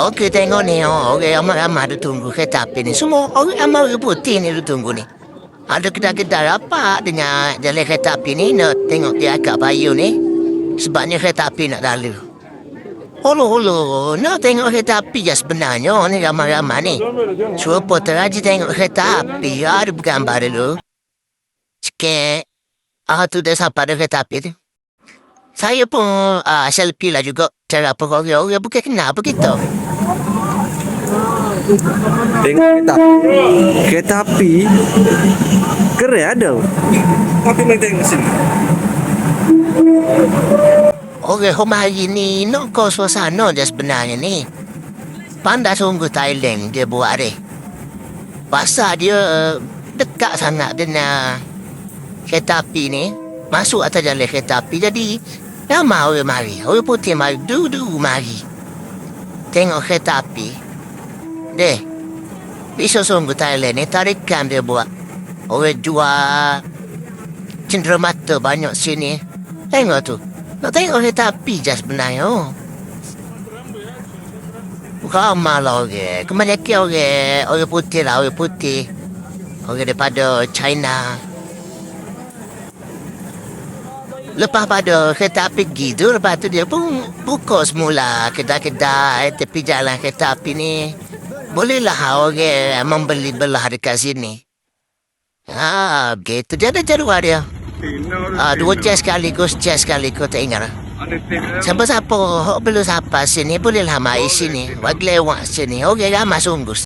Okey, tengok ni, okey, ramai-ramai ada tunggu kereta api ni. Semua orang ramai orang putih ni ada tunggu ni. Ada kedai-kedai rapat dengan jalan kereta api ni. Nak tengok dia agak payu ni. Sebabnya kereta api nak lalu. Holo, nak tengok kereta api je sebenarnya ni ramai-ramai ni. Serupa teraji tengok kereta api. Ada bergambar dulu. Sikit. Tu dah sampai ada kereta api tu. Saya pun selfie lah juga. Cara orang-orang bukan kenal begitu. Tengok kereta api keren ada. Tapi main tengok sini. Orang rumah hari ni nak kau suasana je sebenarnya ni. Pandai sungguh Thailand dia buat ni. Pasal dia dekat sangat dengan kereta api ni. Masuk atas jalan kereta api. Jadi ramai orang mari. Orang putih mari. Duduk mari. Tengok kereta api. Deh, bisa sungguh Thailand ni tarikan dia buat. Orang jual cenderamata banyak sini. Tengok tu. Nak tengok kereta api je sebenarnya. Ramai lah orang. Kebanyakan orang putih lah, orang putih. Orang daripada China. Lepas pada kereta api gitu, lepas tu dia pun buka semula kedai-kedai tepi jalan kereta api ni. Bolehlah orang membeli belah dekat sini. Begitu. Dia ada jadual dia. 2 jam sekaligus tak ingat. Siapa-siapa, belum siapa sini, bolehlah mai sini. Wag lewat sini. Okey, ramai sungguh.